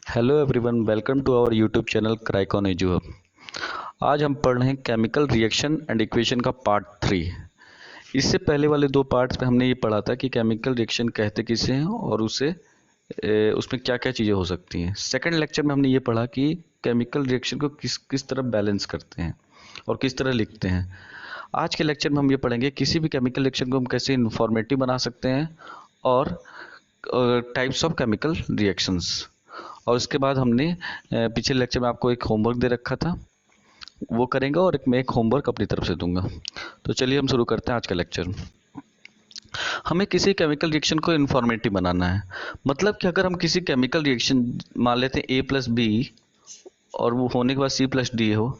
Hello everyone, welcome to our YouTube channel Cricon Edu Hub. आज हम पढ़ रहे हैं केमिकल रिएक्शन एंड इक्वेशन का पार्ट 3। इससे पहले वाले दो पार्ट्स में हमने ये पढ़ा था कि केमिकल रिएक्शन कहते किसे हैं और उसमें क्या क्या चीज़ें हो सकती हैं। सेकंड लेक्चर में हमने ये पढ़ा कि केमिकल रिएक्शन को किस किस तरह बैलेंस करते हैं और किस तरह लिखते हैं। आज के लेक्चर में हम ये पढ़ेंगे किसी भी केमिकल रिएक्शन को हम कैसे इंफॉर्मेटिव बना सकते हैं और टाइप्स ऑफ केमिकल रिएक्शंस। और उसके बाद हमने पिछले लेक्चर में आपको एक होमवर्क दे रखा था, वो करेंगे और मैं एक होमवर्क अपनी तरफ से दूंगा। तो चलिए हम शुरू करते हैं आज का लेक्चर। हमें किसी केमिकल रिएक्शन को इन्फॉर्मेटिव बनाना है। मतलब कि अगर हम किसी केमिकल रिएक्शन मान लेते हैं A+B और वो होने के बाद C+D हो,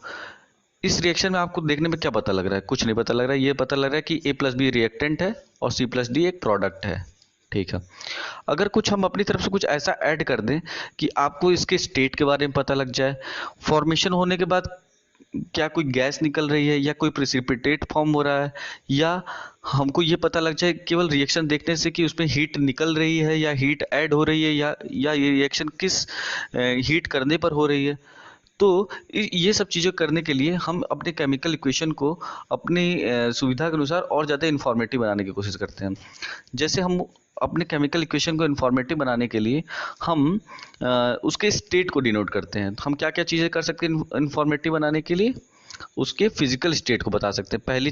इस रिएक्शन में आपको देखने में क्या पता लग रहा है? कुछ नहीं पता लग रहा है। ये पता लग रहा है कि A+B रिएक्टेंट है और C+D एक प्रोडक्ट है। ठीक है। अगर कुछ हम अपनी तरफ से कुछ ऐसा ऐड कर दें कि आपको इसके स्टेट के बारे में पता लग जाए, फॉर्मेशन होने के बाद क्या कोई गैस निकल रही है या कोई प्रेसिपिटेट फॉर्म हो रहा है, या हमको ये पता लग जाए केवल रिएक्शन देखने से कि उसमें हीट निकल रही है या हीट ऐड हो रही है या ये रिएक्शन किस हीट करने पर हो रही है, तो ये सब चीज़ें करने के लिए हम अपने केमिकल इक्वेशन को अपनी सुविधा के अनुसार और ज़्यादा इन्फॉर्मेटिव बनाने की कोशिश करते हैं। जैसे हम अपने केमिकल इक्वेशन को इन्फॉर्मेटिव बनाने के लिए हम उसके स्टेट को डिनोट करते हैं। तो हम क्या क्या चीज़ें कर सकते हैं इन्फॉर्मेटिव बनाने के लिए? उसके फिजिकल स्टेट को बता सकते हैं। पहली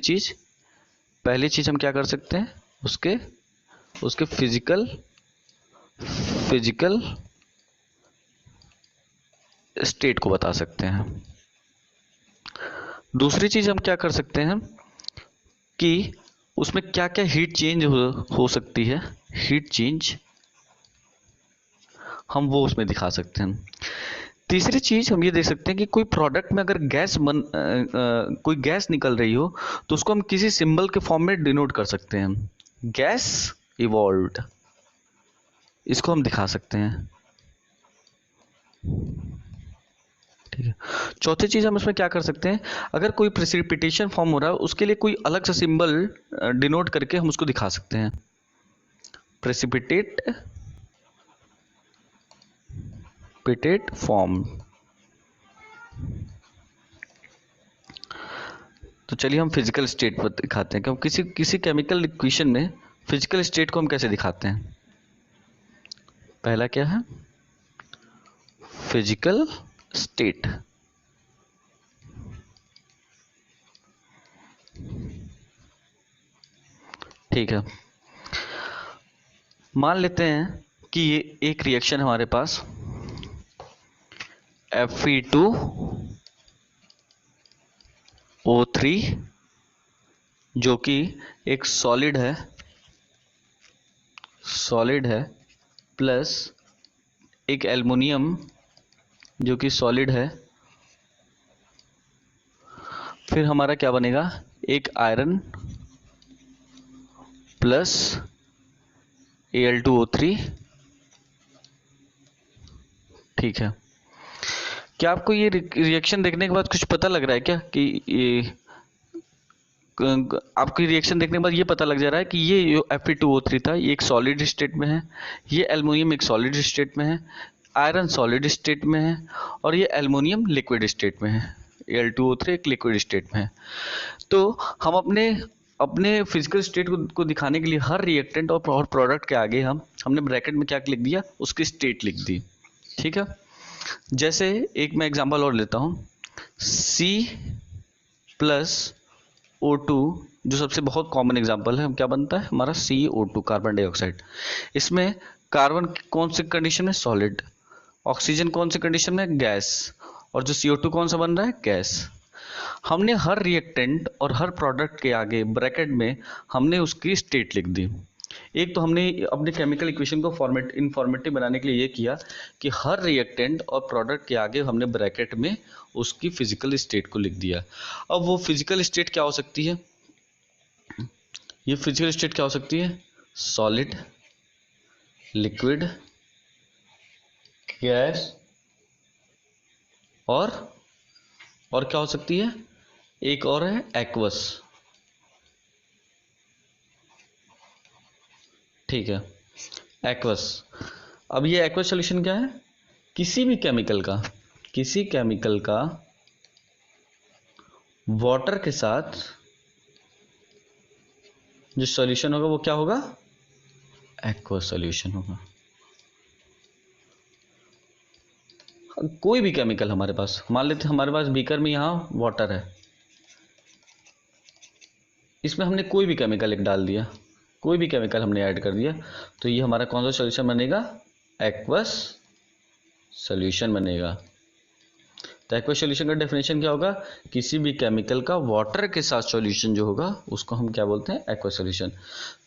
चीज़ हम क्या कर सकते हैं? उसके उसके फिजिकल स्टेट को बता सकते हैं। दूसरी चीज़ हम क्या कर सकते हैं कि उसमें क्या क्या हीट चेंज हो सकती है, हीट चेंज हम वो उसमें दिखा सकते हैं। तीसरी चीज़ हम ये देख सकते हैं कि कोई प्रोडक्ट में अगर कोई गैस निकल रही हो तो उसको हम किसी सिंबल के फॉर्म में डिनोट कर सकते हैं। गैस इवॉल्व्ड, इसको हम दिखा सकते हैं। ठीक है। चौथी चीज़ हम इसमें क्या कर सकते हैं, अगर कोई प्रेसिपिटेशन फॉर्म हो रहा है उसके लिए कोई अलग सा सिंबल डिनोट करके हम उसको दिखा सकते हैं। Precipitate form. तो चलिए हम फिजिकल स्टेट पर दिखाते हैं कि हम किसी किसी केमिकल इक्वेशन में फिजिकल स्टेट को हम कैसे दिखाते हैं। पहला क्या है? Physical state. ठीक है। मान लेते हैं कि ये एक रिएक्शन हमारे पास Fe2O3 जो कि एक सॉलिड है प्लस एक एल्युमिनियम जो कि सॉलिड है, फिर हमारा क्या बनेगा? एक आयरन प्लस Al2O3। ठीक है। क्या आपको ये रिएक्शन देखने के बाद कुछ पता लग रहा है क्या कि ये आपकी रिएक्शन देखने के बाद ये पता लग जा रहा है कि ये जो Fe2O3 था ये एक सॉलिड स्टेट में है, ये एल्युमिनियम एक सॉलिड स्टेट में है, आयरन सॉलिड स्टेट में है और ये एल्युमिनियम लिक्विड स्टेट में है, Al2O3 एक लिक्विड स्टेट में है। तो हम अपने अपने फिजिकल स्टेट को दिखाने के लिए हर रिएक्टेंट और प्रोडक्ट के आगे हमने ब्रैकेट में क्या लिख दिया? उसकी स्टेट लिख दी। ठीक है। जैसे एक मैं एग्जांपल और लेता हूँ, C+O2 जो सबसे बहुत कॉमन एग्जांपल है, क्या बनता है हमारा? CO2 carbon dioxide. इसमें कार्बन कौन सी कंडीशन में? सॉलिड। ऑक्सीजन कौन सी कंडीशन में? गैस। और जो CO2 कौन सा बन रहा है? गैस। हमने हर रिएक्टेंट और हर प्रोडक्ट के आगे ब्रैकेट में हमने उसकी स्टेट लिख दी। एक तो हमने अपने केमिकल इक्वेशन को इंफॉर्मेटिव बनाने के लिए ये किया कि हर रिएक्टेंट और प्रोडक्ट के आगे हमने ब्रैकेट में उसकी फिजिकल स्टेट को लिख दिया। अब वो फिजिकल स्टेट क्या हो सकती है? ये फिजिकल स्टेट क्या हो सकती है? सॉलिड, लिक्विड, गैस और क्या हो सकती है? एक और है एक्वस। ठीक है, एक्वस। अब ये एक्वस सॉल्यूशन क्या है किसी केमिकल का वाटर के साथ जो सॉल्यूशन होगा वो क्या होगा, एक्वस सॉल्यूशन होगा। कोई भी केमिकल हमारे पास, मान लेते हमारे पास बीकर में यहाँ वाटर है, इसमें हमने कोई भी केमिकल एक डाल दिया, कोई भी केमिकल हमने ऐड कर दिया, तो ये हमारा कौन सा सॉल्यूशन बनेगा, एक्वस सॉल्यूशन बनेगा। तो एक्वस सॉल्यूशन का डेफिनेशन क्या होगा, किसी भी केमिकल का वाटर के साथ सॉल्यूशन जो होगा उसको हम क्या बोलते हैं, एक्वस सॉल्यूशन।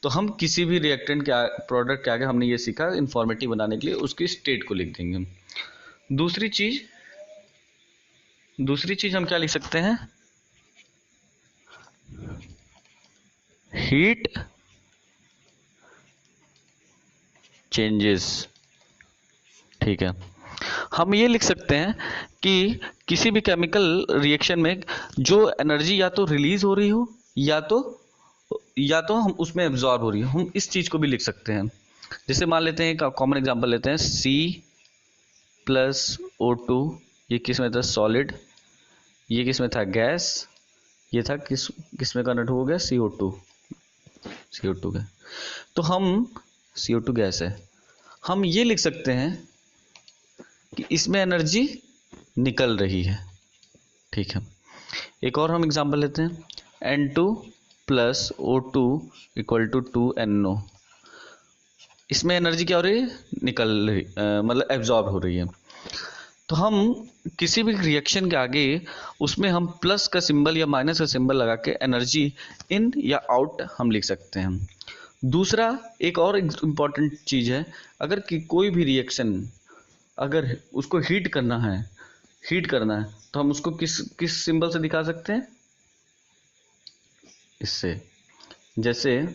तो हम किसी भी रिएक्टेंट के प्रोडक्ट के आगे हमने ये सीखा इंफॉर्मेटिव बनाने के लिए उसकी स्टेट को लिख देंगे हम। दूसरी चीज हम क्या लिख सकते हैं, हीट चेंजेस। ठीक है, हम ये लिख सकते हैं कि किसी भी केमिकल रिएक्शन में जो एनर्जी या तो रिलीज हो रही हो या तो हम उसमें एब्जॉर्ब हो रही हो, हम इस चीज को भी लिख सकते हैं। जैसे मान लेते हैं, एक कॉमन एग्जांपल लेते हैं, C+O2, ये किस में था, सॉलिड, ये किस में था, गैस, ये था किस में कन्वर्ट हो गया, CO2 का। तो हम CO2 गैस है, हम ये लिख सकते हैं कि इसमें एनर्जी निकल रही है। ठीक है, एक और हम एग्जांपल लेते हैं, N2+O2 = 2NO, इसमें एनर्जी क्या हो रही है, निकल रही, मतलब एब्जॉर्ब हो रही है। तो हम किसी भी रिएक्शन के आगे उसमें हम प्लस का सिंबल या माइनस का सिंबल लगा के एनर्जी इन या आउट हम लिख सकते हैं। दूसरा एक और इम्पॉर्टेंट चीज़ है, अगर कोई भी रिएक्शन अगर उसको हीट करना है तो हम उसको किस सिंबल से दिखा सकते हैं, इससे। जैसे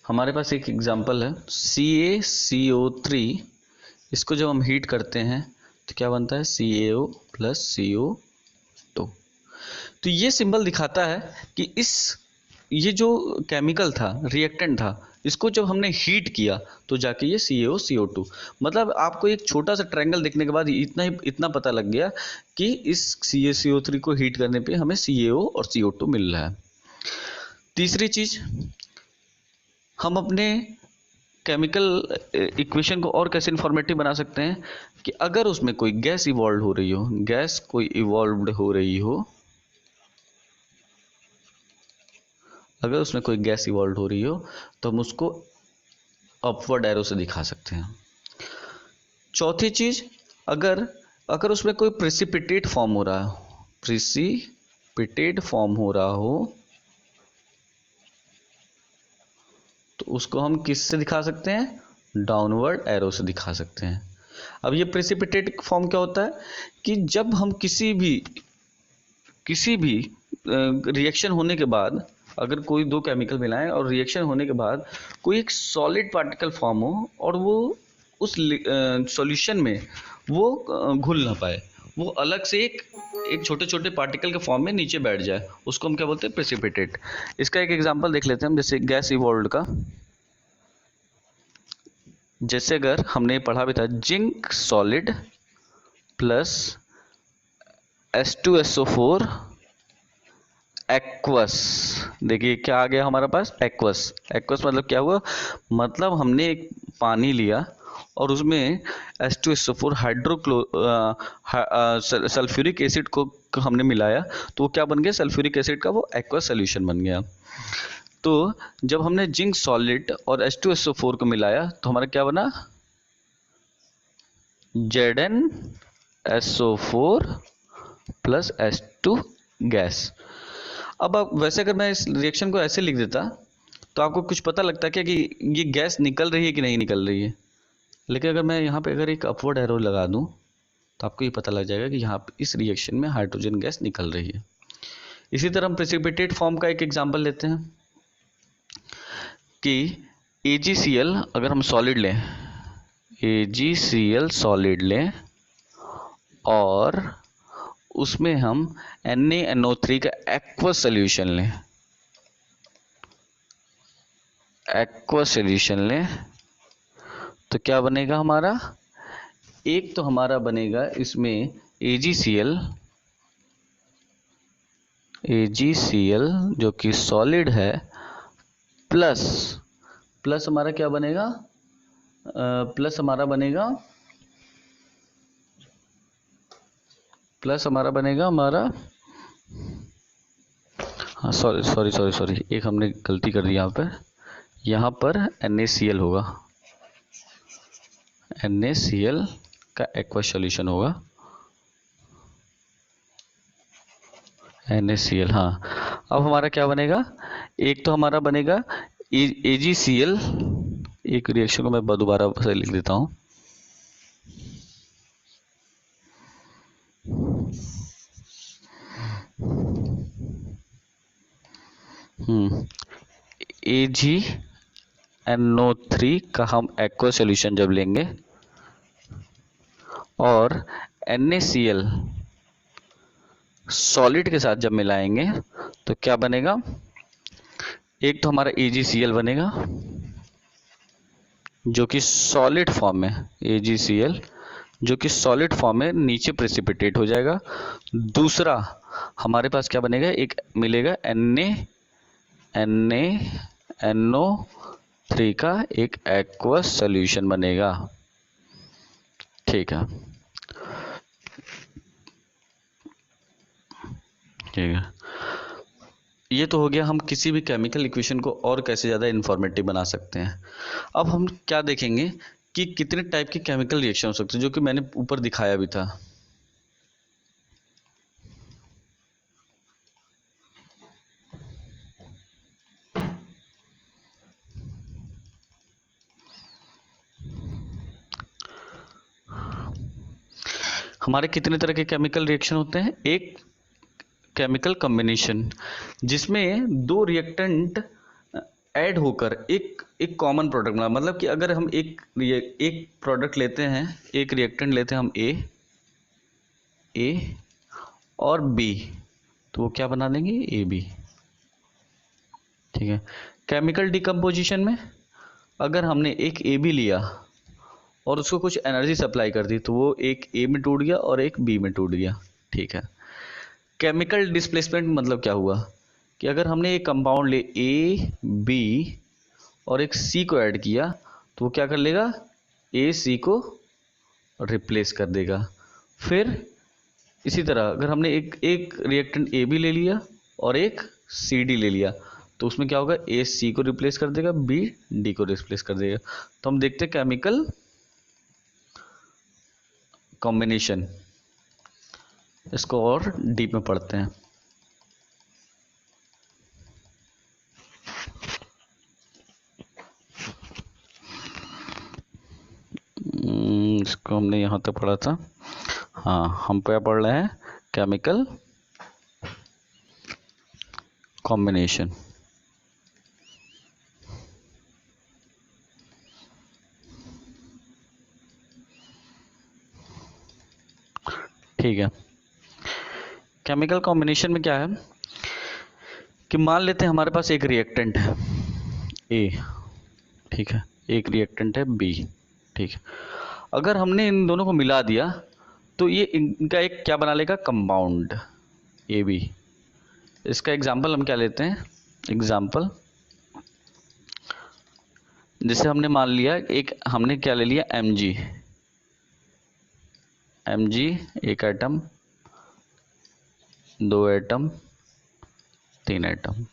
हमारे पास एक एग्जांपल है, CaCO3, इसको जब हम हीट करते हैं तो क्या बनता है, CaO+CO2। तो ये सिंबल दिखाता है कि ये जो केमिकल था, रिएक्टेंट था, इसको जब हमने हीट किया तो जाके ये CaCO2, मतलब आपको एक छोटा सा ट्रायंगल देखने के बाद इतना पता लग गया कि इस CaCO3 को हीट करने पे हमें CaO और CO2 मिल रहा है। तीसरी चीज, हम अपने केमिकल इक्वेशन को और कैसे इंफॉर्मेटिव बना सकते हैं कि अगर उसमें कोई गैस इवॉल्व हो रही हो, अगर उसमें कोई गैस इवॉल्व हो रही हो तो हम उसको अपवर्ड एरो से दिखा सकते हैं। चौथी चीज, अगर उसमें कोई प्रेसिपिटेट फॉर्म हो रहा हो तो उसको हम किस से दिखा सकते हैं, डाउनवर्ड एरो से दिखा सकते हैं। अब ये प्रेसिपिटेट फॉर्म क्या होता है कि जब हम किसी भी रिएक्शन होने के बाद, अगर कोई दो केमिकल मिलाएं और रिएक्शन होने के बाद कोई एक सॉलिड पार्टिकल फॉर्म हो और वो उस सॉल्यूशन में वो घुल ना पाए, वो अलग से एक छोटे छोटे पार्टिकल के फॉर्म में नीचे बैठ जाए, उसको हम क्या बोलते हैं, प्रेसिपिटेट। इसका एक एग्जांपल देख लेते हैं हम, जैसे गैस इवॉल्व का। जैसे अगर हमने पढ़ा भी था, zinc solid plus H2SO4 aqueous. देखिए क्या आ गया हमारे पास, एक्वस मतलब क्या हुआ, मतलब हमने एक पानी लिया और उसमें H2SO4 सल्फ्यूरिक एसिड को हमने मिलाया, तो वो क्या बन गया, सल्फ्यूरिक एसिड का वो एक्वस सोल्यूशन बन गया। तो जब हमने जिंक सॉलिड और H2SO4 को मिलाया तो हमारा क्या बना, ZnSO4 प्लस H2 गैस। अब वैसे अगर मैं इस रिएक्शन को ऐसे लिख देता तो आपको कुछ पता लगता है क्या कि ये गैस निकल रही है कि नहीं निकल रही है, लेकिन अगर मैं यहाँ पे अगर एक अपवर्ड एरो लगा दूँ तो आपको ये पता लग जाएगा कि यहाँ पे इस रिएक्शन में हाइड्रोजन गैस निकल रही है। इसी तरह हम प्रेसिपिटेट फॉर्म का एक एग्जांपल लेते हैं कि AgCl अगर हम सॉलिड लें, AgCl सॉलिड लें और उसमें हम NaNO3 का एक्वस सोल्यूशन लें, तो क्या बनेगा हमारा, एक तो हमारा बनेगा इसमें AgCl, जो कि सॉलिड है, प्लस प्लस हमारा क्या बनेगा, प्लस हमारा बनेगा हमारा, हाँ सॉरी एक हमने गलती कर दी यहाँ पर NaCl होगा, NaCl का एक्वस सॉल्यूशन होगा, NaCl। हाँ, अब हमारा क्या बनेगा, एक तो हमारा बनेगा AgCl, एक रिएक्शन को मैं दोबारा से लिख देता हूँ, AgNO3 का हम एक्वस सॉल्यूशन जब लेंगे और NaCl सॉलिड के साथ जब मिलाएंगे तो क्या बनेगा, एक तो हमारा AgCl बनेगा जो कि सॉलिड फॉर्म में, AgCl जो कि सॉलिड फॉर्म में नीचे प्रेसिपिटेट हो जाएगा। दूसरा हमारे पास क्या बनेगा, एक मिलेगा NaNO3 का एक एक्वस सॉल्यूशन बनेगा। ठीक है, ठीक है, ये तो हो गया हम किसी भी केमिकल इक्वेशन को और कैसे ज़्यादा इंफॉर्मेटिव बना सकते हैं। अब हम क्या देखेंगे कि कितने टाइप के केमिकल रिएक्शन हो सकते हैं, जो कि मैंने ऊपर दिखाया भी था। हमारे कितने तरह के केमिकल रिएक्शन होते हैं, एक केमिकल कॉम्बिनेशन जिसमें दो रिएक्टेंट ऐड होकर एक कॉमन प्रोडक्ट बना, मतलब कि अगर हम एक प्रोडक्ट लेते हैं, एक रिएक्टेंट लेते हैं हम ए और बी, तो वो क्या बना देंगे, AB। ठीक है, केमिकल डिकम्पोजिशन में अगर हमने एक AB लिया और उसको कुछ एनर्जी सप्लाई कर दी तो वो एक A में टूट गया और एक B में टूट गया। ठीक है, केमिकल डिस्प्लेसमेंट मतलब क्या हुआ कि अगर हमने एक कंपाउंड ले A B और एक C को ऐड किया तो वो क्या कर लेगा, AC को रिप्लेस कर देगा। फिर इसी तरह अगर हमने एक रिएक्टेंट AB ले लिया और एक CD ले लिया तो उसमें क्या होगा, A C को रिप्लेस कर देगा, B D को रिप्लेस कर देगा। तो हम देखते हैं केमिकल कॉम्बिनेशन, इसको और डीप में पढ़ते हैं। इसको हमने यहाँ तक पढ़ा था। हाँ, हम क्या पढ़ रहे हैं, केमिकल कॉम्बिनेशन। ठीक है, केमिकल कॉम्बिनेशन में क्या है कि मान लेते हैं हमारे पास एक रिएक्टेंट है A, ठीक है, एक रिएक्टेंट है B। ठीक है, अगर हमने इन दोनों को मिला दिया तो ये इनका एक क्या बना लेगा, कंपाउंड AB। इसका एग्जाम्पल हम क्या लेते हैं, एग्जाम्पल जैसे हमने मान लिया हमने क्या ले लिया, Mg, एक एटम, दो एटम, तीन एटम।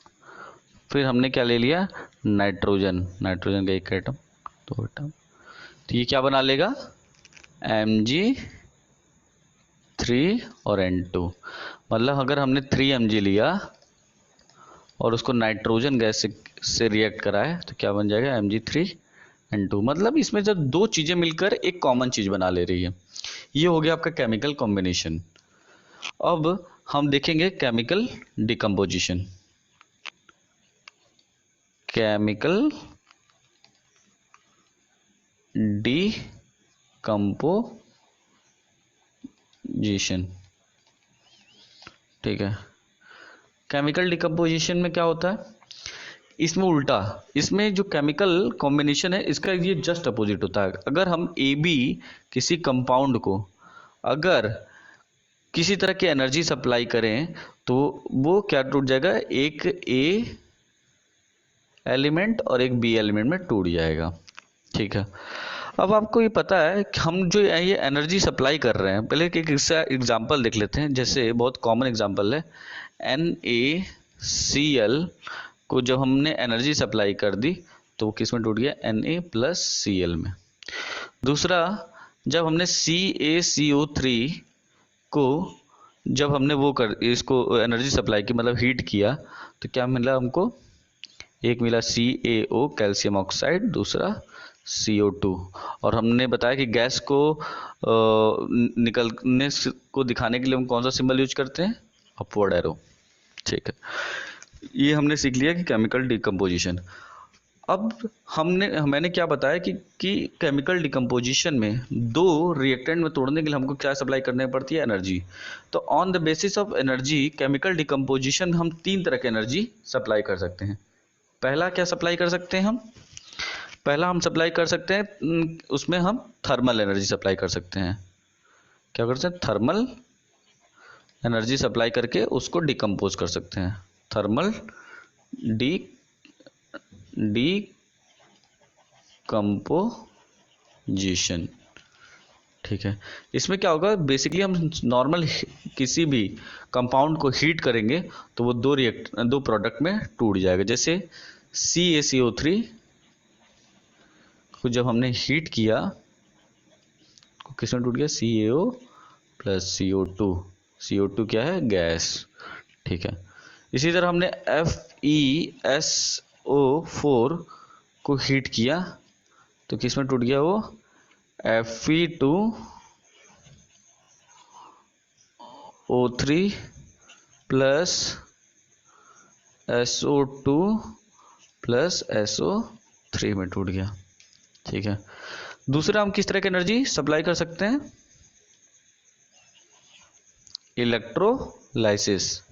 फिर हमने क्या ले लिया, नाइट्रोजन का एक एटम, दो एटम। तो ये क्या बना लेगा, Mg3 और N2। मतलब अगर हमने 3 Mg लिया और उसको नाइट्रोजन गैस से रिएक्ट कराए तो क्या बन जाएगा, Mg3N2। मतलब इसमें जब दो चीज़ें मिलकर एक कॉमन चीज़ बना ले रही है, ये हो गया आपका केमिकल कॉम्बिनेशन। अब हम देखेंगे केमिकल डिकम्पोजिशन। केमिकल डिकम्पोजिशन, ठीक है, केमिकल डिकम्पोजिशन में क्या होता है इसमें उल्टा, इसमें जो केमिकल कॉम्बिनेशन है इसका ये जस्ट अपोजिट होता है। अगर हम AB किसी कंपाउंड को अगर किसी तरह की एनर्जी सप्लाई करें तो वो क्या टूट जाएगा, एक A एलिमेंट और एक B एलिमेंट में टूट जाएगा। ठीक है, अब आपको ये पता है कि हम जो ये एनर्जी सप्लाई कर रहे हैं, पहले एक एग्जांपल देख लेते हैं। जैसे बहुत कॉमन एग्जांपल है, NaCl को जब हमने एनर्जी सप्लाई कर दी तो वो किस में टूट गया, Na+Cl में। दूसरा, जब हमने CaCO3 को जब हमने इसको एनर्जी सप्लाई की, मतलब हीट किया, तो क्या मिला हमको, एक मिला CaO कैल्शियम ऑक्साइड, दूसरा CO2। और हमने बताया कि गैस को निकलने को दिखाने के लिए हम कौन सा सिंबल यूज करते हैं, अपवर्ड एरो। ठीक है, ये हमने सीख लिया कि केमिकल डिकम्पोजिशन। अब मैंने क्या बताया कि केमिकल डिकम्पोजिशन में दो रिएक्टेंट में तोड़ने के लिए हमको क्या सप्लाई करनी पड़ती है, एनर्जी। तो on the basis of energy chemical decomposition में हम 3 तरह की एनर्जी सप्लाई कर सकते हैं। पहला क्या सप्लाई कर सकते हैं हम, पहला हम सप्लाई कर सकते हैं, उसमें हम थर्मल एनर्जी सप्लाई कर सकते हैं। क्या कर सकते हैं, थर्मल एनर्जी सप्लाई करके उसको डिकम्पोज कर सकते हैं, थर्मल डिकम्पोजिशन। ठीक है, इसमें क्या होगा, बेसिकली हम नॉर्मल किसी भी कंपाउंड को हीट करेंगे तो वो दो प्रोडक्ट में टूट जाएगा। जैसे CaCO3 को जब हमने हीट किया तो किसमें टूट गया, CaO+CO2। CO2 क्या है, गैस। ठीक है, इसी तरह हमने FeSO4 को हीट किया तो किसमें टूट गया, वो Fe2O3 plus SO2 plus SO3 में टूट गया। ठीक है, दूसरा हम किस तरह की एनर्जी सप्लाई कर सकते हैं, इलेक्ट्रोलाइसिस।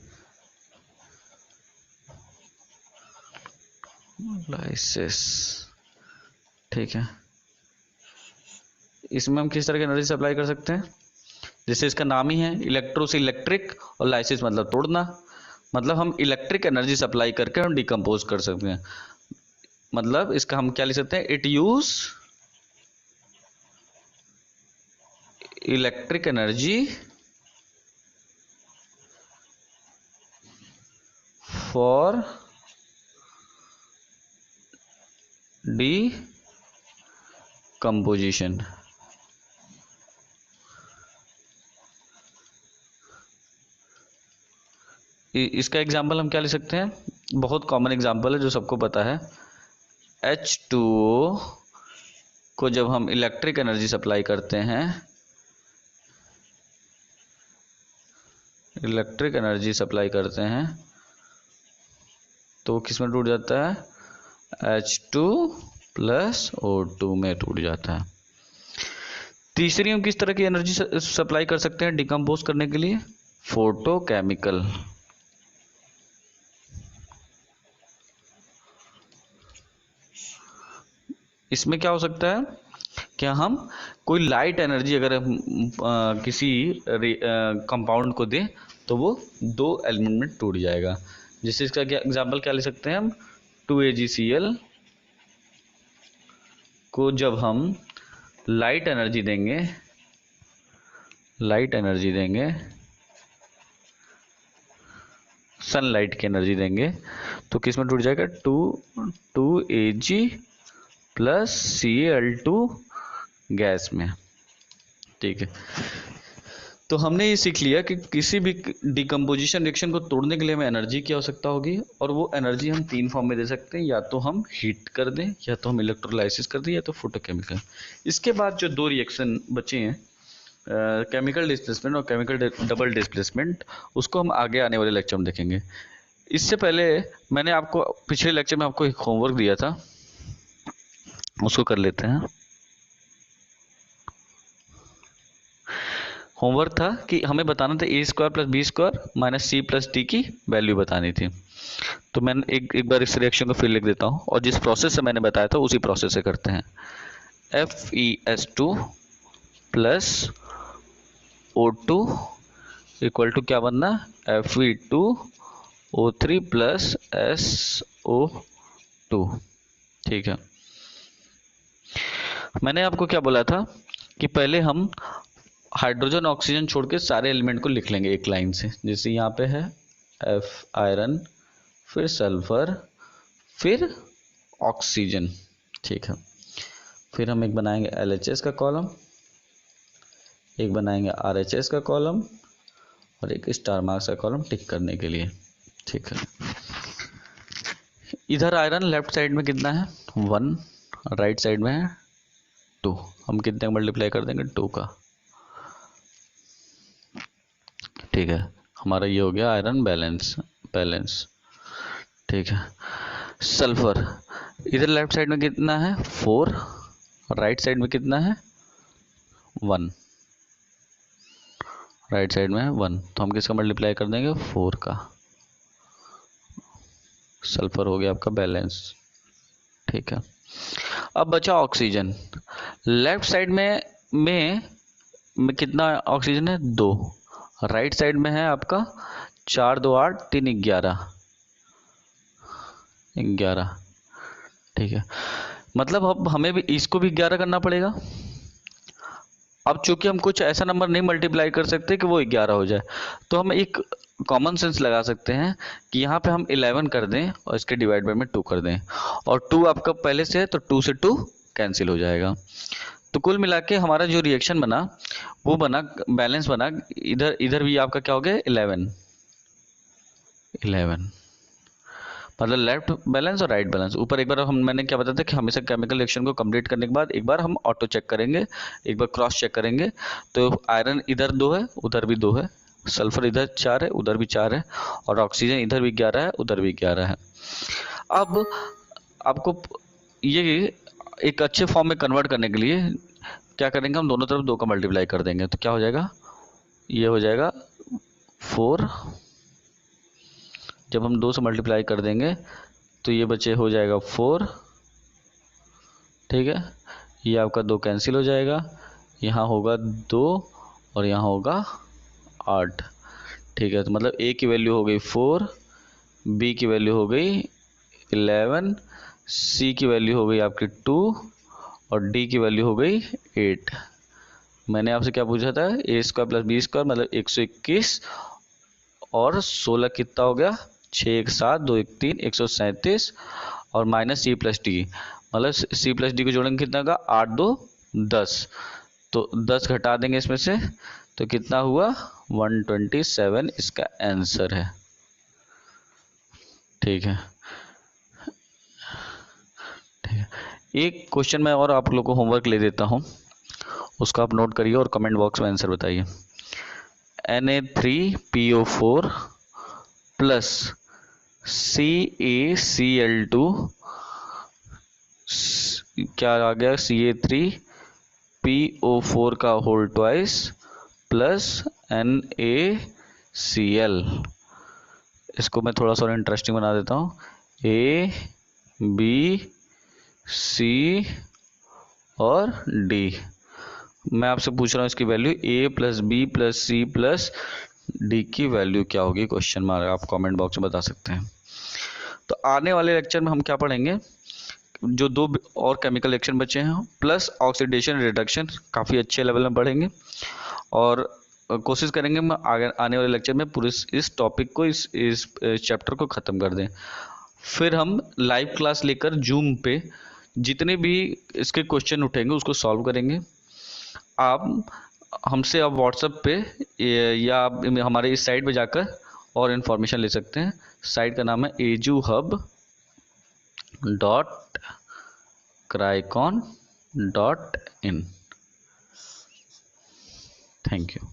ठीक है, इसमें हम किस तरह की एनर्जी सप्लाई कर सकते हैं, जैसे इसका नाम ही है, इलेक्ट्रो से इलेक्ट्रिक और लाइसिस मतलब तोड़ना, मतलब हम इलेक्ट्रिक एनर्जी सप्लाई करके हम डिकम्पोज कर सकते हैं। मतलब इसका हम क्या लिख सकते हैं, it use electric energy for decomposition. इसका एग्जाम्पल हम क्या ले सकते हैं, बहुत कॉमन एग्जाम्पल है जो सबको पता है, H2O को जब हम इलेक्ट्रिक एनर्जी सप्लाई करते हैं, तो किस में टूट जाता है, H2+O2 में टूट जाता है। तीसरी हम किस तरह की एनर्जी सप्लाई कर सकते हैं डिकम्पोज करने के लिए, फोटोकेमिकल। इसमें क्या हो सकता है, क्या हम कोई लाइट एनर्जी अगर हम किसी कंपाउंड को दें तो वो 2 एलिमेंट में टूट जाएगा। जैसे इसका एग्जांपल क्या ले सकते हैं हम, 2AgCl को जब हम लाइट एनर्जी देंगे, सनलाइट की एनर्जी देंगे तो किस में टूट जाएगा, 2Ag+Cl2 गैस में। ठीक है, तो हमने ये सीख लिया कि किसी भी डिकम्पोजिशन रिएक्शन को तोड़ने के लिए हमें एनर्जी की आवश्यकता होगी, और वो एनर्जी हम 3 फॉर्म में दे सकते हैं, या तो हम हीट कर दें, या तो हम इलेक्ट्रोलाइसिस कर दें, या तो फोटोकेमिकल। इसके बाद जो 2 रिएक्शन बचे हैं, केमिकल डिस्प्लेसमेंट और केमिकल डबल डिस्प्लेसमेंट, उसको हम आगे आने वाले लेक्चर में देखेंगे। इससे पहले मैंने आपको पिछले लेक्चर में आपको एक होमवर्क दिया था, उसको कर लेते हैं। होमवर्क था कि हमें बताना था A² + B² - C + D की वैल्यू बतानी थी। तो मैंने एक बार इस रिएक्शन को फिर लिख देता हूँ, और जिस प्रोसेस से मैंने बताया था उसी प्रोसेस से करते हैं। FeS2 plus O2 equal to क्या बनना, Fe2O3 प्लस SO2। ठीक है, मैंने आपको क्या बोला था कि पहले हम हाइड्रोजन ऑक्सीजन छोड़ के सारे एलिमेंट को लिख लेंगे एक लाइन से। जैसे यहाँ पे है F आयरन, फिर सल्फर, फिर ऑक्सीजन। ठीक है, फिर हम एक बनाएंगे LHS का कॉलम, एक बनाएंगे RHS का कॉलम, और एक स्टार मार्क्स का कॉलम टिक करने के लिए। ठीक है, इधर आयरन लेफ्ट साइड में कितना है 1, राइट साइड में है 2। हम कितने का मल्टीप्लाई कर देंगे 2 का। ठीक है, हमारा ये हो गया आयरन बैलेंस। ठीक है, सल्फर इधर लेफ्ट साइड में कितना है 4, राइट साइड में कितना है 1, राइट साइड में है 1, तो हम किसका मल्टीप्लाई कर देंगे 4 का। सल्फर हो गया आपका बैलेंस। ठीक है, अब बचा ऑक्सीजन। लेफ्ट साइड में कितना ऑक्सीजन है 2, राइट साइड में है आपका 4 2 8 3 11। ठीक है, मतलब अब हमें भी इसको भी 11 करना पड़ेगा। अब चूंकि हम कुछ ऐसा नंबर नहीं मल्टीप्लाई कर सकते कि वो 11 हो जाए, तो हम एक कॉमन सेंस लगा सकते हैं कि यहाँ पे हम 11 कर दें और इसके डिवाइड बाय में 2 कर दें, और 2 आपका पहले से है तो 2 से 2 कैंसिल हो जाएगा। तो कुल मिला के हमारा जो रिएक्शन बना वो बना बैलेंस बना। इधर भी आपका क्या हो गया 11, मतलब लेफ्ट बैलेंस और राइट बैलेंस। ऊपर एक बार मैंने क्या बताया था कि हमेशा केमिकल रिएक्शन को कंप्लीट करने के बाद एक बार हम ऑटो चेक करेंगे, एक बार क्रॉस चेक करेंगे। तो आयरन इधर 2 है, उधर भी 2 है, सल्फर इधर 4 है, उधर भी 4 है, और ऑक्सीजन इधर भी 11 है, उधर भी 11 है। अब आपको ये एक अच्छे फॉर्म में कन्वर्ट करने के लिए क्या करेंगे, हम दोनों तरफ 2 का मल्टीप्लाई कर देंगे। तो क्या हो जाएगा, ये हो जाएगा 4, जब हम 2 से मल्टीप्लाई कर देंगे तो ये बचे हो जाएगा 4। ठीक है, ये आपका 2 कैंसिल हो जाएगा, यहाँ होगा 2 और यहाँ होगा 8। ठीक है, तो मतलब A की वैल्यू हो गई 4, B की वैल्यू हो गई 11, C की वैल्यू हो गई आपकी 2, और D की वैल्यू हो गई 8। मैंने आपसे क्या पूछा था, A² + B² मतलब 121, और 16 कितना हो गया 6 1 7 2 1 3 137, और माइनस C + D मतलब C + D को जोड़ेंगे कितना होगा 8 2 10, तो 10 घटा देंगे इसमें से तो कितना हुआ 127 इसका आंसर है। ठीक है, एक क्वेश्चन मैं और आप लोगों को होमवर्क ले देता हूँ, उसको आप नोट करिए और कमेंट बॉक्स में आंसर बताइए। Na3PO4 प्लस CaCl2 क्या आ गया Ca3PO4 का होल ट्वाइस प्लस NaCl। इसको मैं थोड़ा सा इंटरेस्टिंग बना देता हूँ, A B C और D। मैं आपसे पूछ रहा हूँ इसकी value A + B + C + D की वैल्यू क्या होगी, क्वेश्चन मार्क। आप कमेंट बॉक्स में बता सकते हैं। तो आने वाले लेक्चर में हम क्या पढ़ेंगे, जो 2 और केमिकल रिएक्शन बचे हैं प्लस ऑक्सीडेशन रिडक्शन काफ़ी अच्छे लेवल में पढ़ेंगे, और कोशिश करेंगे हम आगे आने वाले लेक्चर में पूरे इस टॉपिक को इस चैप्टर को ख़त्म कर दें। फिर हम लाइव क्लास लेकर जूम पे जितने भी इसके क्वेश्चन उठेंगे उसको सॉल्व करेंगे। आप हमसे अब व्हाट्सएप पे या आप हमारे इस साइट पे जाकर और इन्फॉर्मेशन ले सकते हैं। साइट का नाम है ejuhub.crycon.in। Thank you.